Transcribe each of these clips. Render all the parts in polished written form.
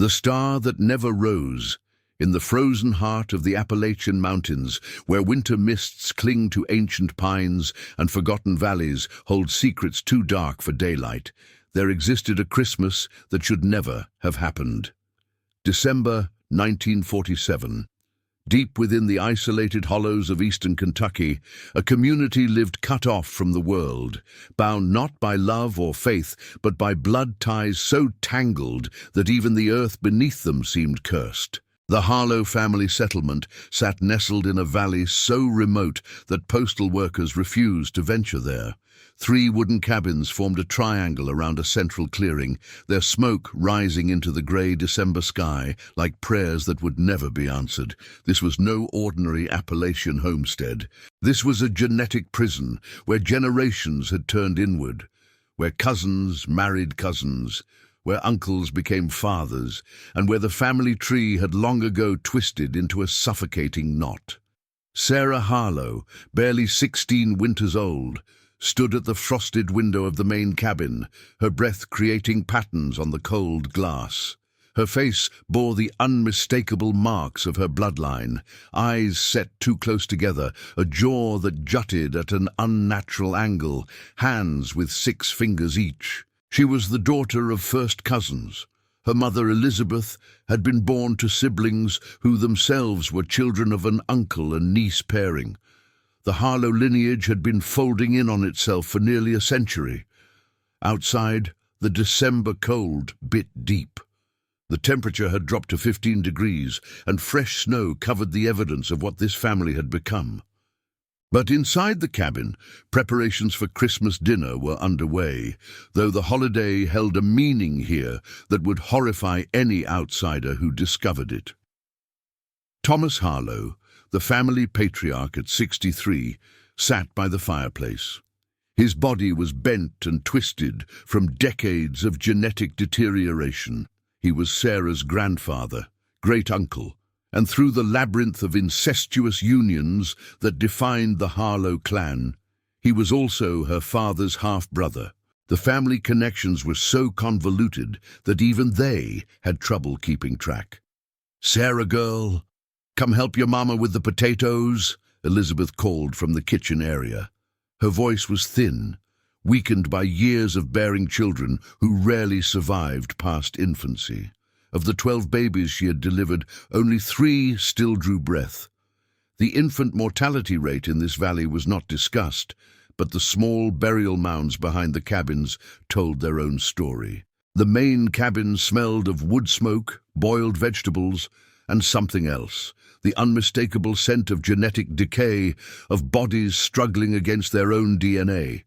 The star that never rose, in the frozen heart of the Appalachian Mountains, where winter mists cling to ancient pines and forgotten valleys hold secrets too dark for daylight, there existed a Christmas that should never have happened. December 1947. Deep within the isolated hollows of eastern Kentucky, a community lived cut off from the world, bound not by love or faith, but by blood ties so tangled that even the earth beneath them seemed cursed. The Harlow family settlement sat nestled in a valley so remote that postal workers refused to venture there. 3 wooden cabins formed a triangle around a central clearing, their smoke rising into the grey December sky like prayers that would never be answered. This was no ordinary Appalachian homestead. This was a genetic prison where generations had turned inward, where cousins married cousins, where uncles became fathers, and where the family tree had long ago twisted into a suffocating knot. Sarah Harlow, barely 16 winters old, stood at the frosted window of the main cabin, her breath creating patterns on the cold glass. Her face bore the unmistakable marks of her bloodline, eyes set too close together, a jaw that jutted at an unnatural angle, hands with 6 fingers each. She was the daughter of first cousins. Her mother, Elizabeth, had been born to siblings who themselves were children of an uncle and niece pairing. The Harlow lineage had been folding in on itself for nearly a century. Outside, the December cold bit deep. The temperature had dropped to 15 degrees, and fresh snow covered the evidence of what this family had become. But inside the cabin, preparations for Christmas dinner were underway, though the holiday held a meaning here that would horrify any outsider who discovered it. Thomas Harlow, the family patriarch at 63, sat by the fireplace. His body was bent and twisted from decades of genetic deterioration. He was Sarah's grandfather, great-uncle, and through the labyrinth of incestuous unions that defined the Harlow clan, he was also her father's half-brother. The family connections were so convoluted that even they had trouble keeping track. "Sarah, girl, come help your mama with the potatoes," Elizabeth called from the kitchen area. Her voice was thin, weakened by years of bearing children who rarely survived past infancy. Of the 12 babies she had delivered, only 3 still drew breath. The infant mortality rate in this valley was not discussed, but the small burial mounds behind the cabins told their own story. The main cabin smelled of wood smoke, boiled vegetables, and something else, the unmistakable scent of genetic decay, of bodies struggling against their own DNA.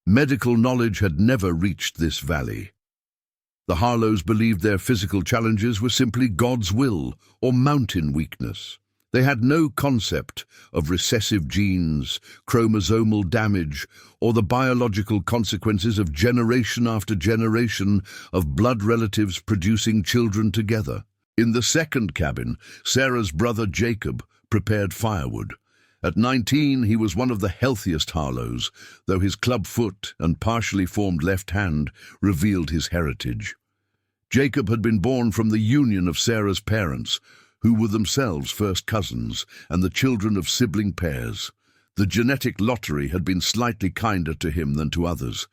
Medical knowledge had never reached this valley. The Harlows believed their physical challenges were simply God's will or mountain weakness. They had no concept of recessive genes, chromosomal damage, or the biological consequences of generation after generation of blood relatives producing children together. In the second cabin, Sarah's brother Jacob prepared firewood. At 19, he was one of the healthiest Harlows, though his club foot and partially formed left hand revealed his heritage. Jacob had been born from the union of Sarah's parents, who were themselves first cousins and the children of sibling pairs. The genetic lottery had been slightly kinder to him than to others,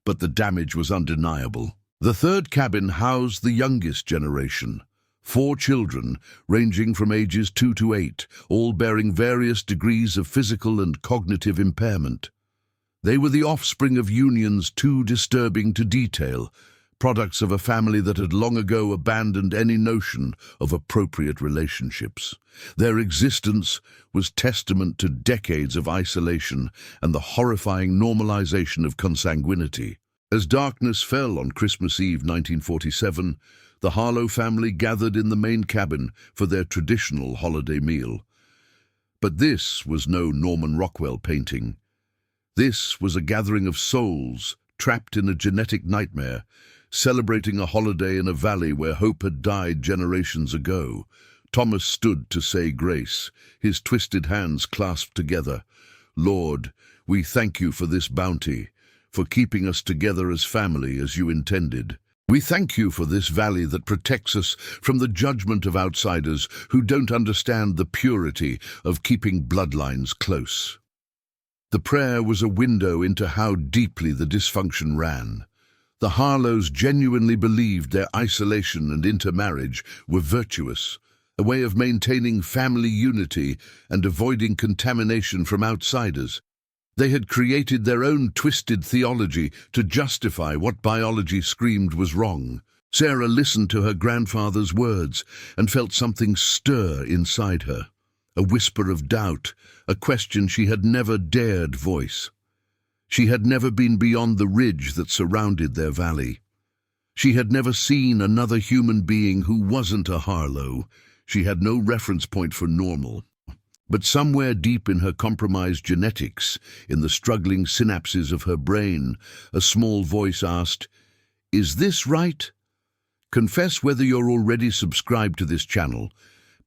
but the damage was undeniable. The third cabin housed the youngest generation. 4 children, ranging from ages 2 to 8, all bearing various degrees of physical and cognitive impairment. They were the offspring of unions too disturbing to detail, products of a family that had long ago abandoned any notion of appropriate relationships. Their existence was testament to decades of isolation and the horrifying normalization of consanguinity. As darkness fell on Christmas Eve 1947, the Harlow family gathered in the main cabin for their traditional holiday meal. But this was no Norman Rockwell painting. This was a gathering of souls trapped in a genetic nightmare, celebrating a holiday in a valley where hope had died generations ago. Thomas stood to say grace, his twisted hands clasped together. "Lord, we thank you for this bounty, for keeping us together as family as you intended." We thank you for this valley that protects us from the judgment of outsiders who don't understand the purity of keeping bloodlines close. The prayer was a window into how deeply the dysfunction ran. The Harlows genuinely believed their isolation and intermarriage were virtuous, a way of maintaining family unity and avoiding contamination from outsiders. They had created their own twisted theology to justify what biology screamed was wrong. Sarah listened to her grandfather's words and felt something stir inside her, a whisper of doubt, a question she had never dared voice. She had never been beyond the ridge that surrounded their valley. She had never seen another human being who wasn't a Harlow. She had no reference point for normal. But somewhere deep in her compromised genetics, in the struggling synapses of her brain, a small voice asked, "Is this right?" Confess whether you're already subscribed to this channel,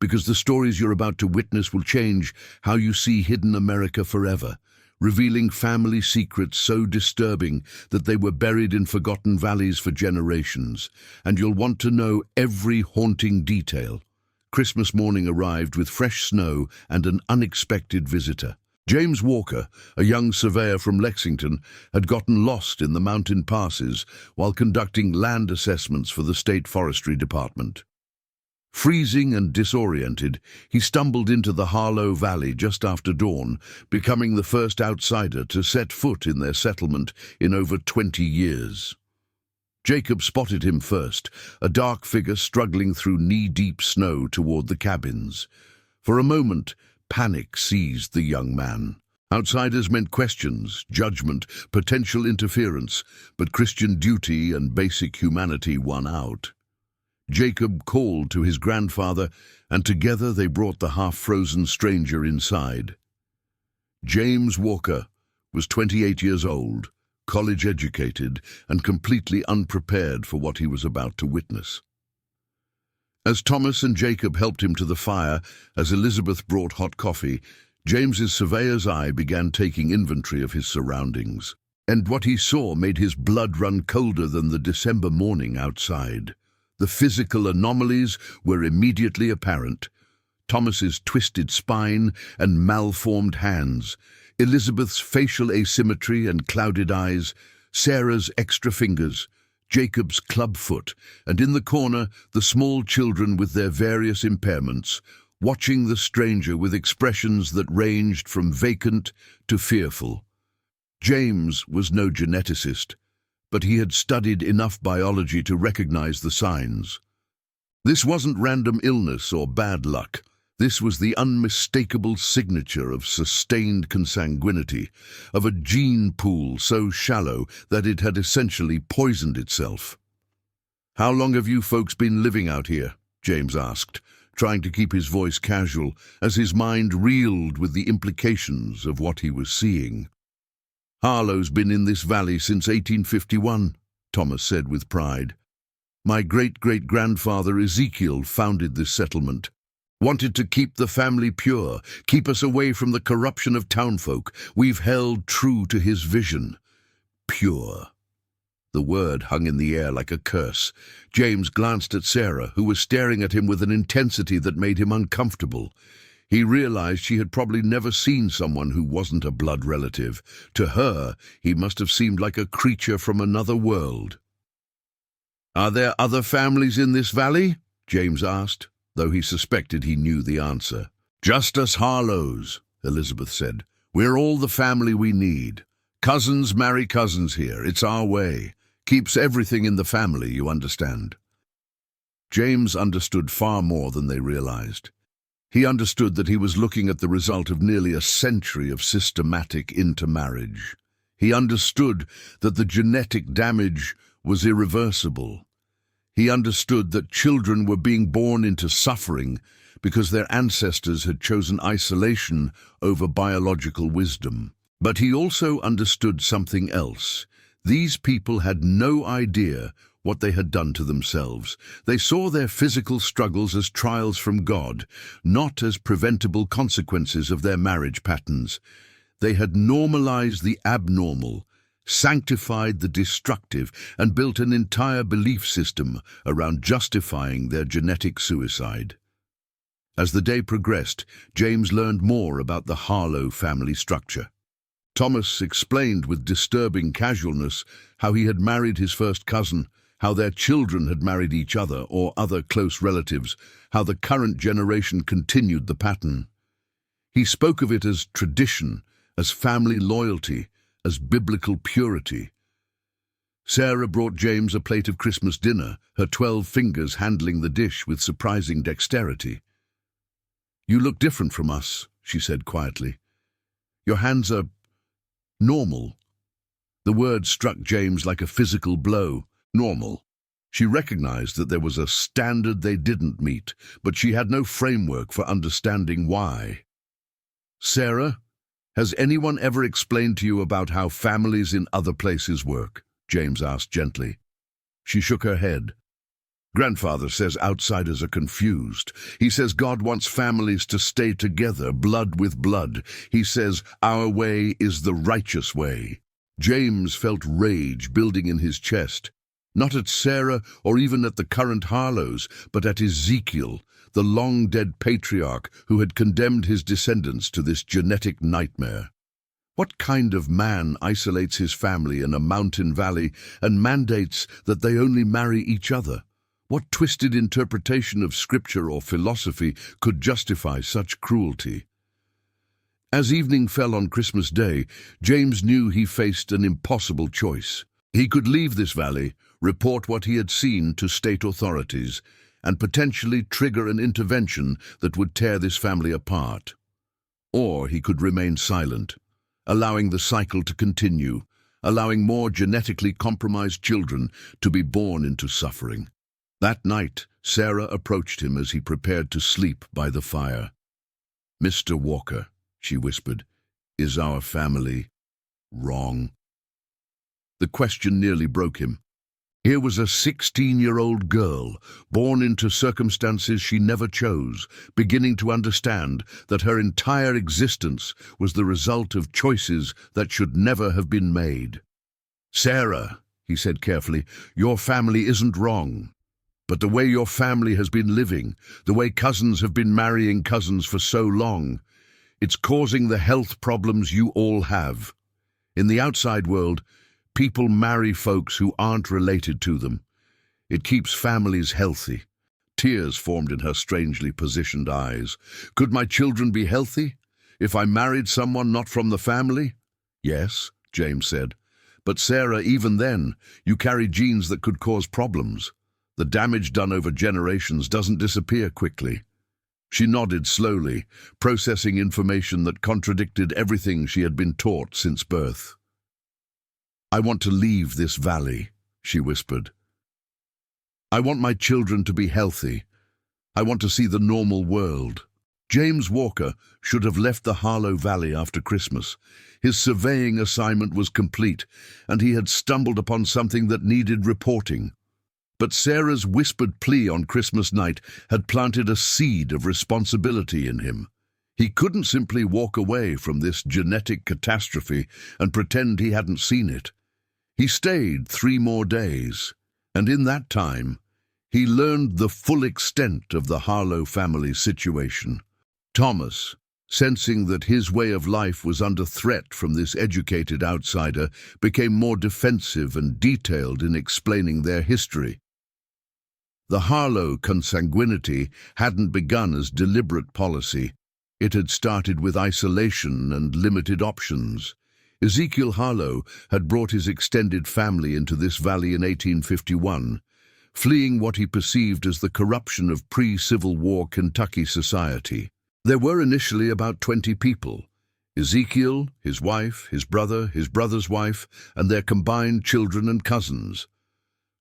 because the stories you're about to witness will change how you see hidden America forever, revealing family secrets so disturbing that they were buried in forgotten valleys for generations, and you'll want to know every haunting detail. Christmas morning arrived with fresh snow and an unexpected visitor. James Walker, a young surveyor from Lexington, had gotten lost in the mountain passes while conducting land assessments for the State Forestry Department. Freezing and disoriented, he stumbled into the Harlow Valley just after dawn, becoming the first outsider to set foot in their settlement in over 20 years. Jacob spotted him first, a dark figure struggling through knee-deep snow toward the cabins. For a moment, panic seized the young man. Outsiders meant questions, judgment, potential interference, but Christian duty and basic humanity won out. Jacob called to his grandfather, and together they brought the half-frozen stranger inside. James Walker was 28 years old, college-educated, and completely unprepared for what he was about to witness. As Thomas and Jacob helped him to the fire, as Elizabeth brought hot coffee, James's surveyor's eye began taking inventory of his surroundings, and what he saw made his blood run colder than the December morning outside. The physical anomalies were immediately apparent. Thomas's twisted spine and malformed hands, Elizabeth's facial asymmetry and clouded eyes, Sarah's extra fingers, Jacob's club foot, and in the corner, the small children with their various impairments, watching the stranger with expressions that ranged from vacant to fearful. James was no geneticist, but he had studied enough biology to recognize the signs. This wasn't random illness or bad luck. This was the unmistakable signature of sustained consanguinity, of a gene pool so shallow that it had essentially poisoned itself. "How long have you folks been living out here?" James asked, trying to keep his voice casual as his mind reeled with the implications of what he was seeing. "Harlow's been in this valley since 1851, Thomas said with pride. "My great-great-grandfather Ezekiel founded this settlement. Wanted to keep the family pure, keep us away from the corruption of townfolk. We've held true to his vision. Pure." The word hung in the air like a curse. James glanced at Sarah, who was staring at him with an intensity that made him uncomfortable. He realized she had probably never seen someone who wasn't a blood relative. To her, he must have seemed like a creature from another world. "Are there other families in this valley?" James asked, though he suspected he knew the answer. "Just us Harlows," Elizabeth said. "We're all the family we need. Cousins marry cousins here. It's our way. Keeps everything in the family, you understand." James understood far more than they realized. He understood that he was looking at the result of nearly a century of systematic intermarriage. He understood that the genetic damage was irreversible. He understood that children were being born into suffering because their ancestors had chosen isolation over biological wisdom. But he also understood something else. These people had no idea what they had done to themselves. They saw their physical struggles as trials from God, not as preventable consequences of their marriage patterns. They had normalized the abnormal sanctified the destructive, and built an entire belief system around justifying their genetic suicide. As the day progressed, James learned more about the Harlow family structure. Thomas explained with disturbing casualness how he had married his first cousin, how their children had married each other or other close relatives, how the current generation continued the pattern. He spoke of it as tradition, as family loyalty, as biblical purity. Sarah brought James a plate of Christmas dinner, her 12 fingers handling the dish with surprising dexterity. "You look different from us," she said quietly. "Your hands are normal." The word struck James like a physical blow. Normal. She recognized that there was a standard they didn't meet, but she had no framework for understanding why. "Sarah, has anyone ever explained to you about how families in other places work?" James asked gently. She shook her head. "Grandfather says outsiders are confused. He says God wants families to stay together, blood with blood. He says our way is the righteous way." James felt rage building in his chest, not at Sarah or even at the current Harlows, but at Ezekiel, the long-dead patriarch who had condemned his descendants to this genetic nightmare. What kind of man isolates his family in a mountain valley and mandates that they only marry each other? What twisted interpretation of scripture or philosophy could justify such cruelty? As evening fell on Christmas Day, James knew he faced an impossible choice. He could leave this valley, report what he had seen to state authorities, and potentially trigger an intervention that would tear this family apart. Or he could remain silent, allowing the cycle to continue, allowing more genetically compromised children to be born into suffering. That night, Sarah approached him as he prepared to sleep by the fire. "Mr. Walker," she whispered, "is our family wrong?" The question nearly broke him. Here was a 16-year-old girl, born into circumstances she never chose, beginning to understand that her entire existence was the result of choices that should never have been made. "Sarah," he said carefully, "your family isn't wrong. But the way your family has been living, the way cousins have been marrying cousins for so long, it's causing the health problems you all have. In the outside world, people marry folks who aren't related to them. It keeps families healthy." Tears formed in her strangely positioned eyes. "Could my children be healthy if I married someone not from the family?" "Yes," James said. "But Sarah, even then, you carry genes that could cause problems. The damage done over generations doesn't disappear quickly." She nodded slowly, processing information that contradicted everything she had been taught since birth. "I want to leave this valley," she whispered. "I want my children to be healthy. I want to see the normal world." James Walker should have left the Harlow Valley after Christmas. His surveying assignment was complete, and he had stumbled upon something that needed reporting. But Sarah's whispered plea on Christmas night had planted a seed of responsibility in him. He couldn't simply walk away from this genetic catastrophe and pretend he hadn't seen it. He stayed 3 more days, and in that time, he learned the full extent of the Harlow family's situation. Thomas, sensing that his way of life was under threat from this educated outsider, became more defensive and detailed in explaining their history. The Harlow consanguinity hadn't begun as deliberate policy. It had started with isolation and limited options. Ezekiel Harlow had brought his extended family into this valley in 1851, fleeing what he perceived as the corruption of pre-Civil War Kentucky society. There were initially about 20 people: Ezekiel, his wife, his brother's wife, and their combined children and cousins.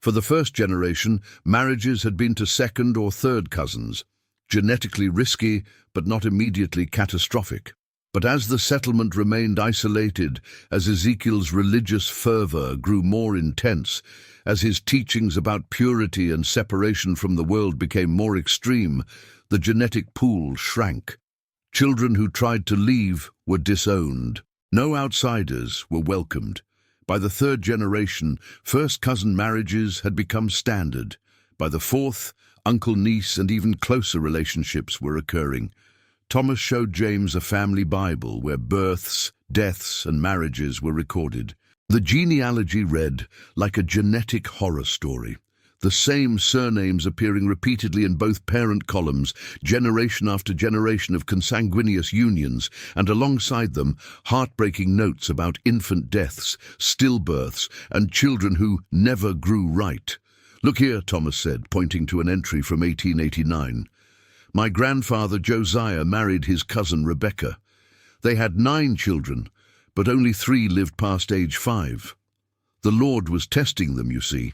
For the first generation, marriages had been to second or third cousins, genetically risky but not immediately catastrophic. But as the settlement remained isolated, as Ezekiel's religious fervor grew more intense, as his teachings about purity and separation from the world became more extreme, the genetic pool shrank. Children who tried to leave were disowned. No outsiders were welcomed. By the third generation, first-cousin marriages had become standard. By the fourth, uncle-niece and even closer relationships were occurring. Thomas showed James a family Bible where births, deaths, and marriages were recorded. The genealogy read like a genetic horror story, the same surnames appearing repeatedly in both parent columns, generation after generation of consanguineous unions, and alongside them, heartbreaking notes about infant deaths, stillbirths, and children who never grew right. "Look here," Thomas said, pointing to an entry from 1889. "My grandfather Josiah married his cousin Rebecca. They had 9 children, but only 3 lived past age 5. The Lord was testing them, you see,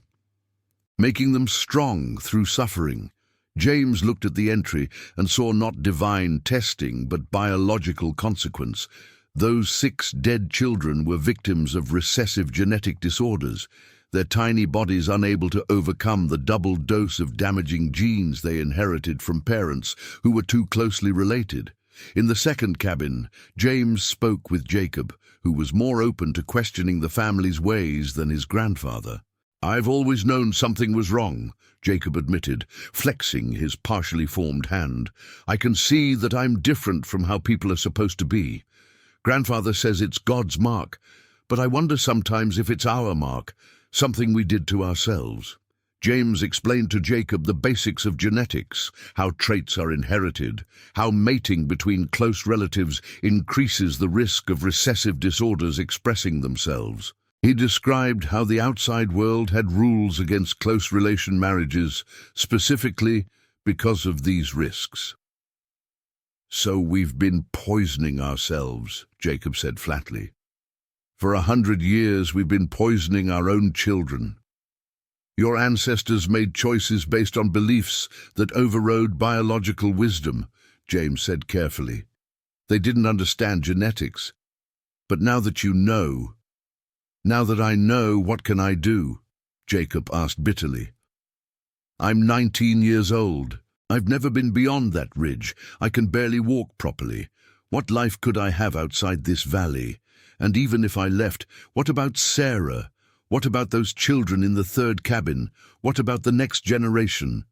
making them strong through suffering." James looked at the entry and saw not divine testing, but biological consequence. Those 6 dead children were victims of recessive genetic disorders, their tiny bodies unable to overcome the double dose of damaging genes they inherited from parents who were too closely related. In the second cabin, James spoke with Jacob, who was more open to questioning the family's ways than his grandfather. "I've always known something was wrong," Jacob admitted, flexing his partially formed hand. "I can see that I'm different from how people are supposed to be. Grandfather says it's God's mark, but I wonder sometimes if it's our mark, something we did to ourselves." James explained to Jacob the basics of genetics, how traits are inherited, how mating between close relatives increases the risk of recessive disorders expressing themselves. He described how the outside world had rules against close relation marriages, specifically because of these risks. "So we've been poisoning ourselves," Jacob said flatly. "For 100 years we've been poisoning our own children. Your ancestors made choices based on beliefs that overrode biological wisdom," James said carefully. "They didn't understand genetics. But now that you know, now that I know, what can I do?" Jacob asked bitterly. "I'm 19 years old. I've never been beyond that ridge. I can barely walk properly. What life could I have outside this valley? And even if I left, what about Sarah? What about those children in the third cabin? What about the next generation?"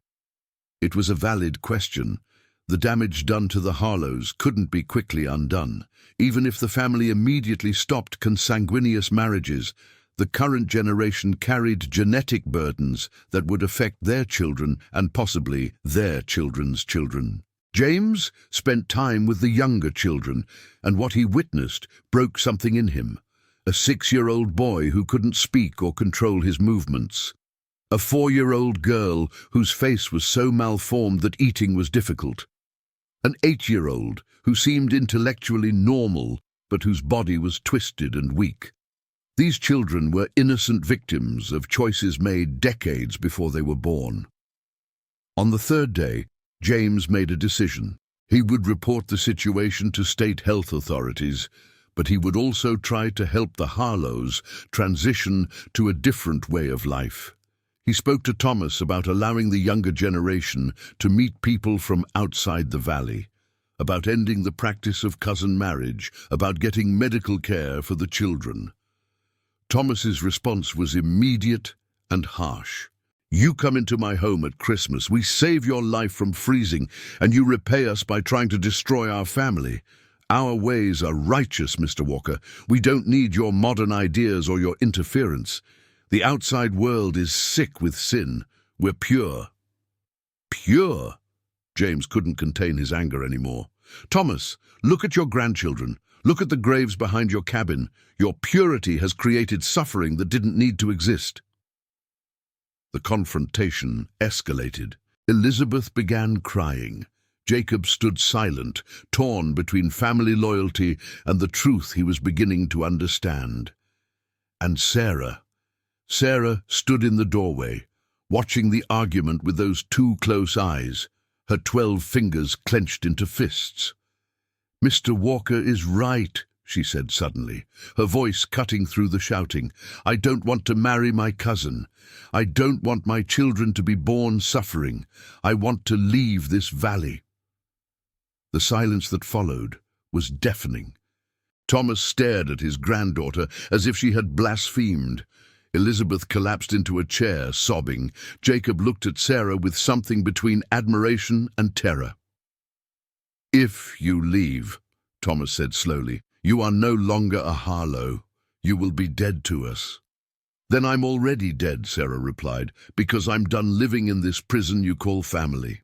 It was a valid question. The damage done to the Harlows couldn't be quickly undone. Even if the family immediately stopped consanguineous marriages, the current generation carried genetic burdens that would affect their children and possibly their children's children. James spent time with the younger children, and what he witnessed broke something in him. A 6-year-old boy who couldn't speak or control his movements. A 4-year-old girl whose face was so malformed that eating was difficult. An 8-year-old who seemed intellectually normal, but whose body was twisted and weak. These children were innocent victims of choices made decades before they were born. On the third day, James made a decision. He would report the situation to state health authorities, but he would also try to help the Harlows transition to a different way of life. He spoke to Thomas about allowing the younger generation to meet people from outside the valley, about ending the practice of cousin marriage, about getting medical care for the children. Thomas's response was immediate and harsh. "You come into my home at Christmas, we save your life from freezing, and you repay us by trying to destroy our family. Our ways are righteous, Mr. Walker. We don't need your modern ideas or your interference. The outside world is sick with sin. We're pure." "Pure?" James couldn't contain his anger anymore. "Thomas, look at your grandchildren. Look at the graves behind your cabin. Your purity has created suffering that didn't need to exist." The confrontation escalated. Elizabeth began crying. Jacob stood silent, torn between family loyalty and the truth he was beginning to understand. And Sarah stood in the doorway, watching the argument with those 2 close eyes, her 12 fingers clenched into fists. "Mr. Walker is right," she said suddenly, her voice cutting through the shouting. "I don't want to marry my cousin. I don't want my children to be born suffering. I want to leave this valley." The silence that followed was deafening. Thomas stared at his granddaughter as if she had blasphemed. Elizabeth collapsed into a chair, sobbing. Jacob looked at Sarah with something between admiration and terror. "If you leave," Thomas said slowly, "you are no longer a Harlow. You will be dead to us." "Then I'm already dead," Sarah replied, "because I'm done living in this prison you call family.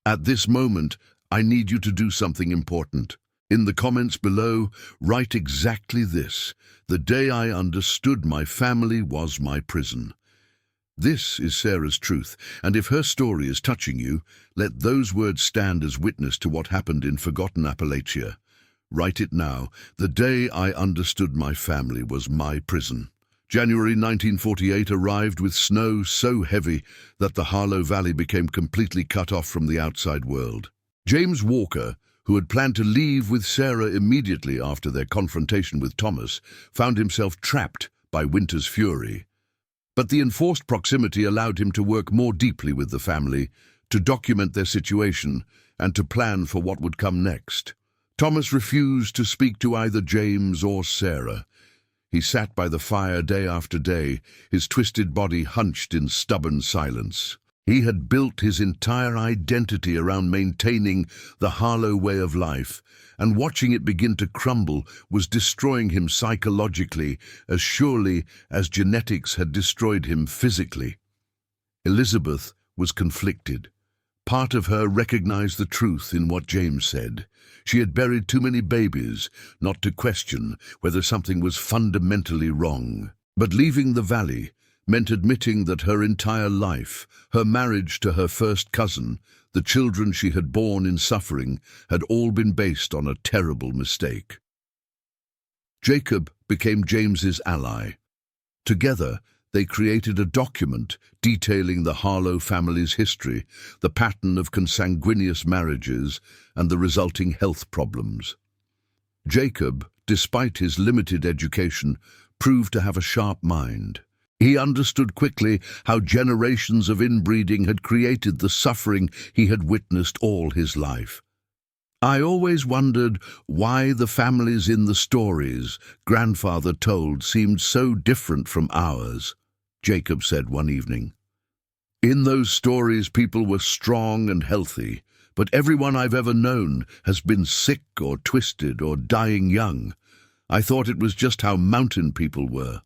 At this moment, I need you to do something important. In the comments below, write exactly this: the day I understood my family was my prison. This is Sarah's truth, and if her story is touching you, let those words stand as witness to what happened in forgotten Appalachia. Write it now: the day I understood my family was my prison. January 1948 arrived with snow so heavy that the Harlow Valley became completely cut off from the outside world. James Walker, who had planned to leave with Sarah immediately after their confrontation with Thomas, found himself trapped by winter's fury. But the enforced proximity allowed him to work more deeply with the family, to document their situation, and to plan for what would come next. Thomas refused to speak to either James or Sarah. He sat by the fire day after day, his twisted body hunched in stubborn silence. He had built his entire identity around maintaining the Harlow way of life, and watching it begin to crumble was destroying him psychologically as surely as genetics had destroyed him physically. Elizabeth was conflicted. Part of her recognized the truth in what James said. She had buried too many babies not to question whether something was fundamentally wrong. But leaving the valley meant admitting that her entire life, her marriage to her first cousin, the children she had borne in suffering, had all been based on a terrible mistake. Jacob became James's ally. Together, they created a document detailing the Harlow family's history, the pattern of consanguineous marriages, and the resulting health problems. Jacob, despite his limited education, proved to have a sharp mind. He understood quickly how generations of inbreeding had created the suffering he had witnessed all his life. "I always wondered why the families in the stories grandfather told seemed so different from ours," Jacob said one evening. "In those stories, people were strong and healthy, but everyone I've ever known has been sick or twisted or dying young. I thought it was just how mountain people were.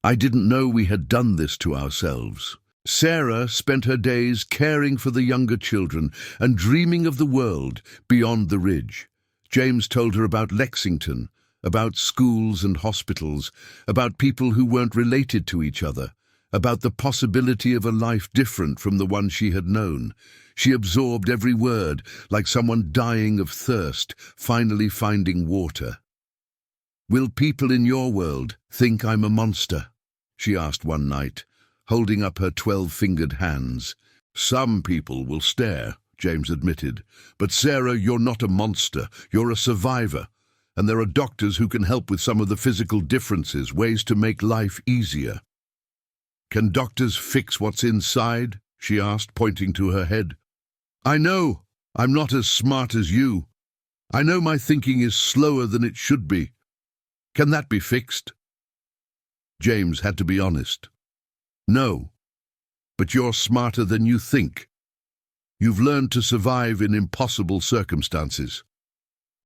I didn't know we had done this to ourselves." Sarah spent her days caring for the younger children and dreaming of the world beyond the ridge. James told her about Lexington, about schools and hospitals, about people who weren't related to each other, about the possibility of a life different from the one she had known. She absorbed every word, like someone dying of thirst, finally finding water. "Will people in your world think I'm a monster?" she asked one night, holding up her 12-fingered hands. "Some people will stare," James admitted. "But Sarah, you're not a monster. You're a survivor. And there are doctors who can help with some of the physical differences, ways to make life easier." "Can doctors fix what's inside?" she asked, pointing to her head. "I know. I'm not as smart as you. I know my thinking is slower than it should be. Can that be fixed?" James had to be honest. "No, but you're smarter than you think. You've learned to survive in impossible circumstances.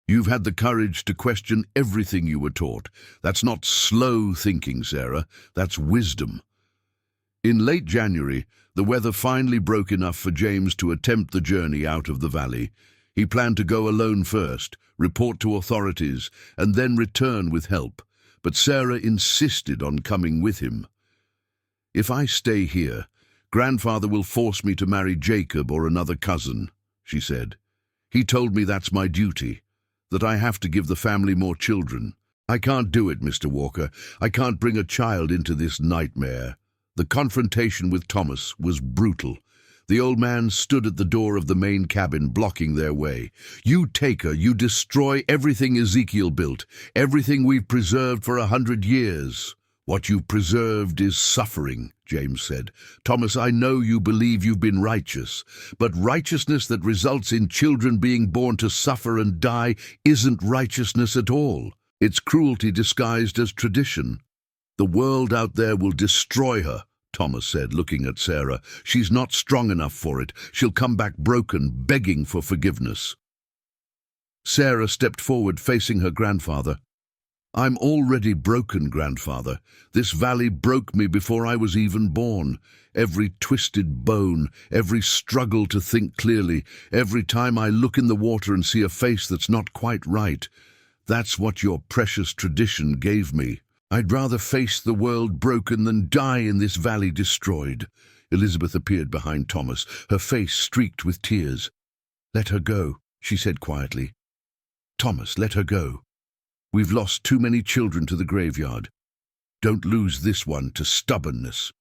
You've had the courage to question everything you were taught. That's not slow thinking, Sarah. That's wisdom." In late January, the weather finally broke enough for James to attempt the journey out of the valley. He planned to go alone first, report to authorities, and then return with help. But Sarah insisted on coming with him. "If I stay here, Grandfather will force me to marry Jacob or another cousin," she said. "He told me that's my duty, that I have to give the family more children. I can't do it, Mr. Walker. I can't bring a child into this nightmare." The confrontation with Thomas was brutal. The old man stood at the door of the main cabin, blocking their way. "You take her, you destroy everything Ezekiel built, everything we've preserved for 100 years. "What you've preserved is suffering," James said. "Thomas, I know you believe you've been righteous, but righteousness that results in children being born to suffer and die isn't righteousness at all. It's cruelty disguised as tradition." "The world out there will destroy her," Thomas said, looking at Sarah. "She's not strong enough for it. She'll come back broken, begging for forgiveness." Sarah stepped forward, facing her grandfather. "I'm already broken, grandfather. This valley broke me before I was even born. Every twisted bone, every struggle to think clearly, every time I look in the water and see a face that's not quite right. That's what your precious tradition gave me. I'd rather face the world broken than die in this valley destroyed." Elizabeth appeared behind Thomas, her face streaked with tears. "Let her go," she said quietly. "Thomas, let her go. We've lost too many children to the graveyard. Don't lose this one to stubbornness."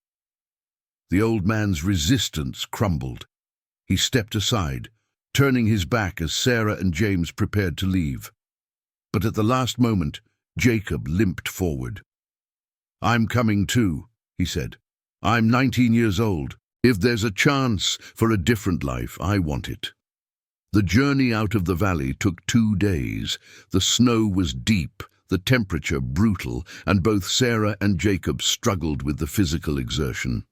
The old man's resistance crumbled. He stepped aside, turning his back as Sarah and James prepared to leave. But at the last moment, Jacob limped forward. "I'm coming too," he said. "I'm 19 years old. If there's a chance for a different life, I want it." The journey out of the valley took 2 days. The snow was deep, the temperature brutal, and both Sarah and Jacob struggled with the physical exertion.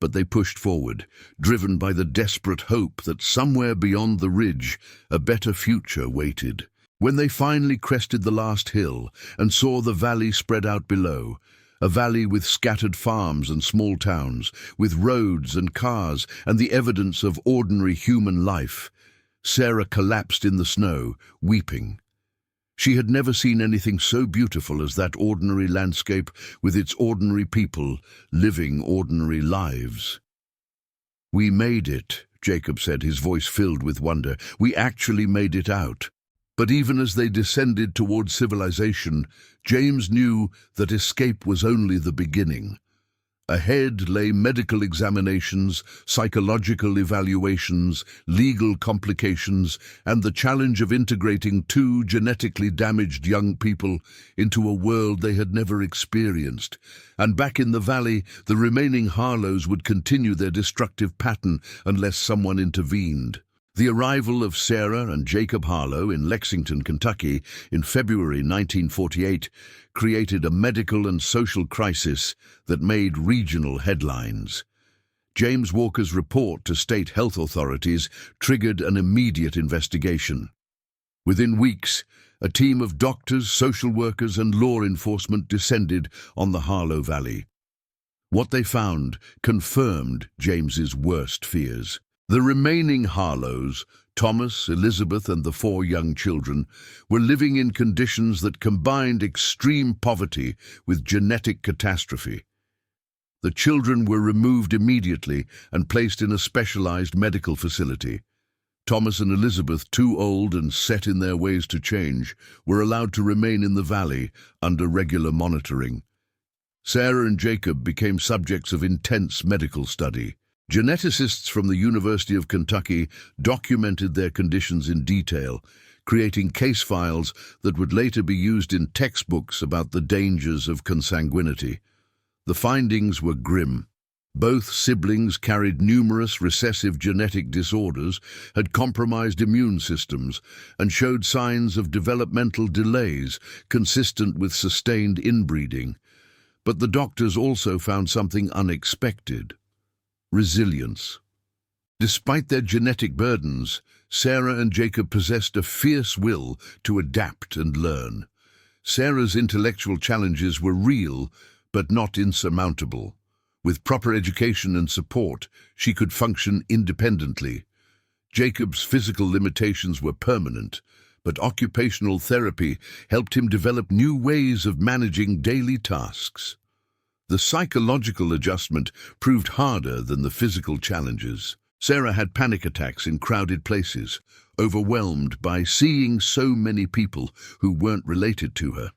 But they pushed forward, driven by the desperate hope that somewhere beyond the ridge a better future waited. When they finally crested the last hill and saw the valley spread out below, a valley with scattered farms and small towns, with roads and cars and the evidence of ordinary human life, Sarah collapsed in the snow, weeping. She had never seen anything so beautiful as that ordinary landscape with its ordinary people living ordinary lives. "We made it," Jacob said, his voice filled with wonder. "We actually made it out." But even as they descended towards civilization, James knew that escape was only the beginning. Ahead lay medical examinations, psychological evaluations, legal complications, and the challenge of integrating 2 genetically damaged young people into a world they had never experienced. And back in the valley, the remaining Harlows would continue their destructive pattern unless someone intervened. The arrival of Sarah and Jacob Harlow in Lexington, Kentucky, in February 1948, created a medical and social crisis that made regional headlines. James Walker's report to state health authorities triggered an immediate investigation. Within weeks, a team of doctors, social workers, and law enforcement descended on the Harlow Valley. What they found confirmed James's worst fears. The remaining Harlows, Thomas, Elizabeth, and the 4 young children, were living in conditions that combined extreme poverty with genetic catastrophe. The children were removed immediately and placed in a specialized medical facility. Thomas and Elizabeth, too old and set in their ways to change, were allowed to remain in the valley under regular monitoring. Sarah and Jacob became subjects of intense medical study. Geneticists from the University of Kentucky documented their conditions in detail, creating case files that would later be used in textbooks about the dangers of consanguinity. The findings were grim. Both siblings carried numerous recessive genetic disorders, had compromised immune systems, and showed signs of developmental delays consistent with sustained inbreeding. But the doctors also found something unexpected: resilience. Despite their genetic burdens, Sarah and Jacob possessed a fierce will to adapt and learn. Sarah's intellectual challenges were real, but not insurmountable. With proper education and support, she could function independently. Jacob's physical limitations were permanent, but occupational therapy helped him develop new ways of managing daily tasks. The psychological adjustment proved harder than the physical challenges. Sarah had panic attacks in crowded places, overwhelmed by seeing so many people who weren't related to her.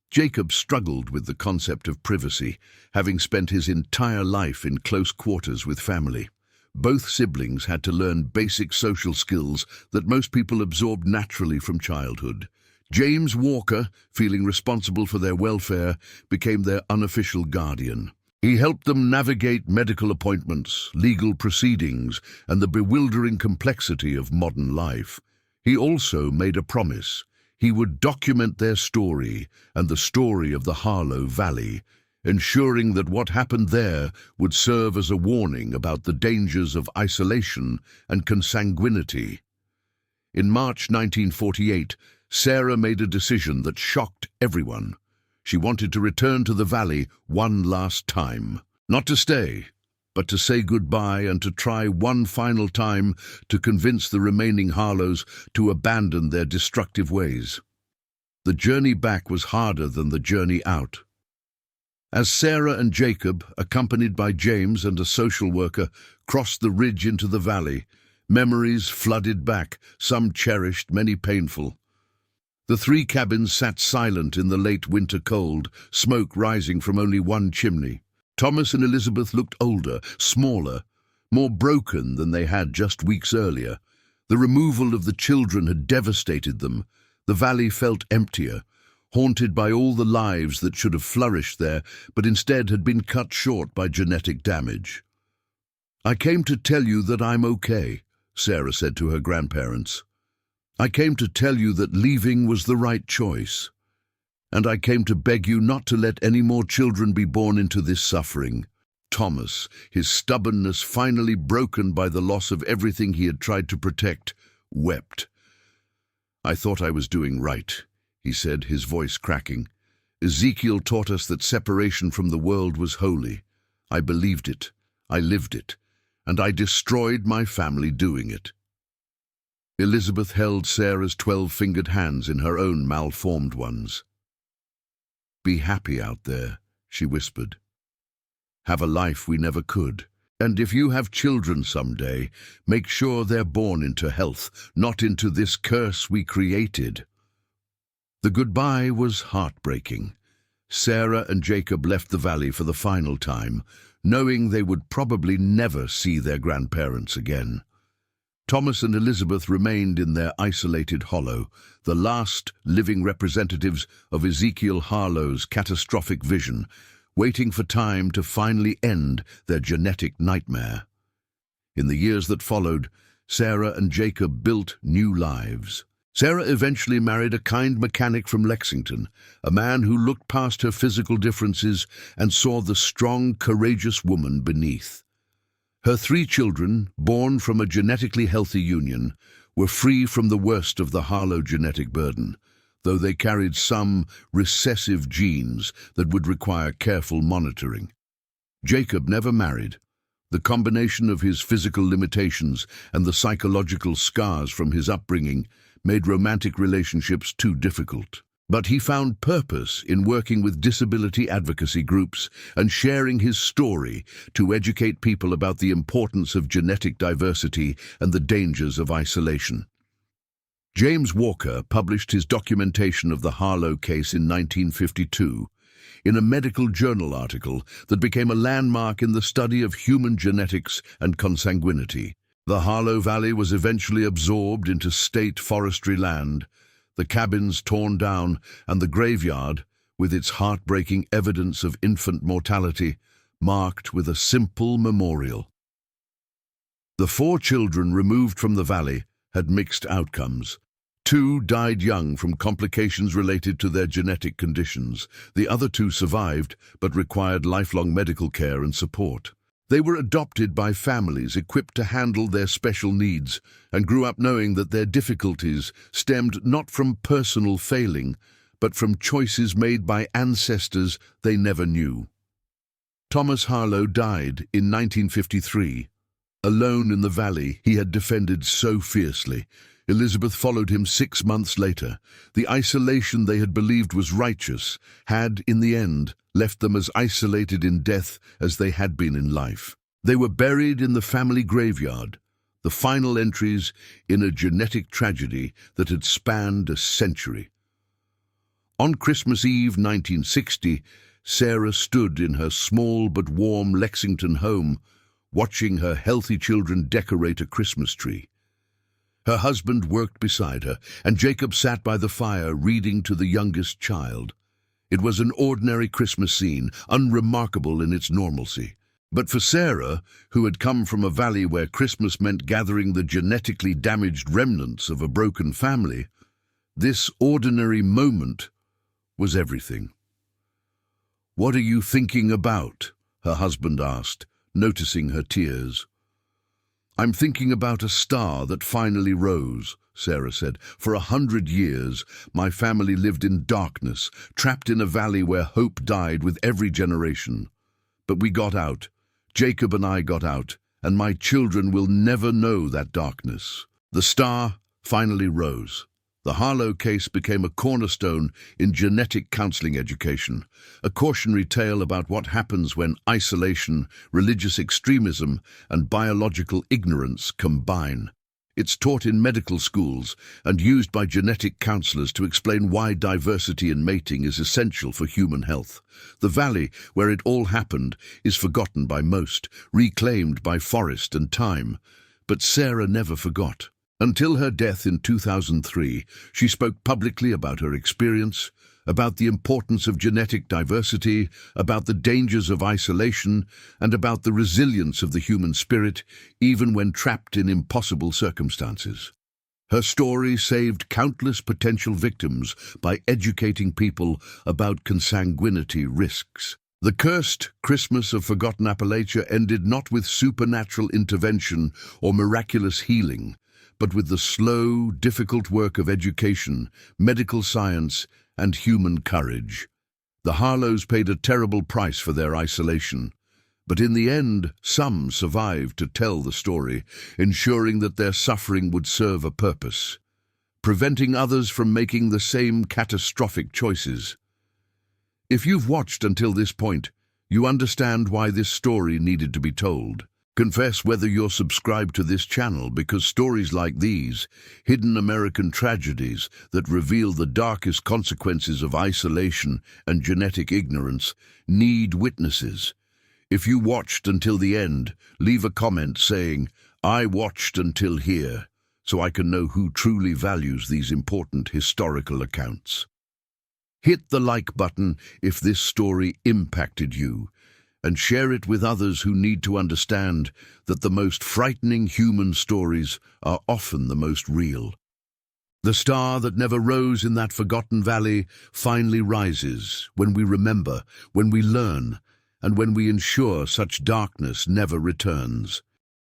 Jacob struggled with the concept of privacy, having spent his entire life in close quarters with family. Both siblings had to learn basic social skills that most people absorbed naturally from childhood. James Walker, feeling responsible for their welfare, became their unofficial guardian. He helped them navigate medical appointments, legal proceedings, and the bewildering complexity of modern life. He also made a promise. He would document their story and the story of the Harlow Valley, ensuring that what happened there would serve as a warning about the dangers of isolation and consanguinity. In March 1948, Sarah made a decision that shocked everyone. She wanted to return to the valley one last time. Not to stay, but to say goodbye and to try one final time to convince the remaining Harlows to abandon their destructive ways. The journey back was harder than the journey out. As Sarah and Jacob, accompanied by James and a social worker, crossed the ridge into the valley, memories flooded back, some cherished, many painful. The three cabins sat silent in the late winter cold, smoke rising from only one chimney. Thomas and Elizabeth looked older, smaller, more broken than they had just weeks earlier. The removal of the children had devastated them. The valley felt emptier, haunted by all the lives that should have flourished there, but instead had been cut short by genetic damage. "I came to tell you that I'm okay," Sarah said to her grandparents. "I came to tell you that leaving was the right choice. And I came to beg you not to let any more children be born into this suffering." Thomas, his stubbornness finally broken by the loss of everything he had tried to protect, wept. "I thought I was doing right," he said, his voice cracking. "Ezekiel taught us that separation from the world was holy. I believed it, I lived it, and I destroyed my family doing it." Elizabeth held Sarah's 12-fingered hands in her own malformed ones. "Be happy out there," she whispered. "Have a life we never could. And if you have children someday, make sure they're born into health, not into this curse we created." The goodbye was heartbreaking. Sarah and Jacob left the valley for the final time, knowing they would probably never see their grandparents again. Thomas and Elizabeth remained in their isolated hollow, the last living representatives of Ezekiel Harlow's catastrophic vision, waiting for time to finally end their genetic nightmare. In the years that followed, Sarah and Jacob built new lives. Sarah eventually married a kind mechanic from Lexington, a man who looked past her physical differences and saw the strong, courageous woman beneath. Her 3 children, born from a genetically healthy union, were free from the worst of the Harlow genetic burden, though they carried some recessive genes that would require careful monitoring. Jacob never married. The combination of his physical limitations and the psychological scars from his upbringing made romantic relationships too difficult. But he found purpose in working with disability advocacy groups and sharing his story to educate people about the importance of genetic diversity and the dangers of isolation. James Walker published his documentation of the Harlow case in 1952 in a medical journal article that became a landmark in the study of human genetics and consanguinity. The Harlow Valley was eventually absorbed into state forestry land, the cabins torn down, and the graveyard, with its heartbreaking evidence of infant mortality, marked with a simple memorial. The 4 children removed from the valley had mixed outcomes. 2 died young from complications related to their genetic conditions. The other 2 survived, but required lifelong medical care and support. They were adopted by families equipped to handle their special needs and grew up knowing that their difficulties stemmed not from personal failing, but from choices made by ancestors they never knew. Thomas Harlow died in 1953. Alone in the valley he had defended so fiercely. Elizabeth followed him 6 months later. The isolation they had believed was righteous had, in the end, left them as isolated in death as they had been in life. They were buried in the family graveyard, the final entries in a genetic tragedy that had spanned a century. On Christmas Eve 1960, Sarah stood in her small but warm Lexington home, watching her healthy children decorate a Christmas tree. Her husband worked beside her, and Jacob sat by the fire reading to the youngest child. It was an ordinary Christmas scene, unremarkable in its normalcy. But for Sarah, who had come from a valley where Christmas meant gathering the genetically damaged remnants of a broken family, this ordinary moment was everything. "What are you thinking about?" her husband asked, noticing her tears. "I'm thinking about a star that finally rose," Sarah said. "For 100 years, my family lived in darkness, trapped in a valley where hope died with every generation. But we got out. Jacob and I got out, and my children will never know that darkness." The star finally rose. The Harlow case became a cornerstone in genetic counseling education, a cautionary tale about what happens when isolation, religious extremism, and biological ignorance combine. It's taught in medical schools and used by genetic counselors to explain why diversity in mating is essential for human health. The valley where it all happened is forgotten by most, reclaimed by forest and time. But Sarah never forgot. Until her death in 2003, she spoke publicly about her experience, about the importance of genetic diversity, about the dangers of isolation, and about the resilience of the human spirit, even when trapped in impossible circumstances. Her story saved countless potential victims by educating people about consanguinity risks. The cursed Christmas of forgotten Appalachia ended not with supernatural intervention or miraculous healing, but with the slow, difficult work of education, medical science, and human courage. The Harlows paid a terrible price for their isolation, but in the end, some survived to tell the story, ensuring that their suffering would serve a purpose, preventing others from making the same catastrophic choices. If you've watched until this point, you understand why this story needed to be told. Confess whether you're subscribed to this channel, because stories like these, hidden American tragedies that reveal the darkest consequences of isolation and genetic ignorance, need witnesses. If you watched until the end, leave a comment saying, "I watched until here," so I can know who truly values these important historical accounts. Hit the like button if this story impacted you, and share it with others who need to understand that the most frightening human stories are often the most real. The star that never rose in that forgotten valley finally rises when we remember, when we learn, and when we ensure such darkness never returns.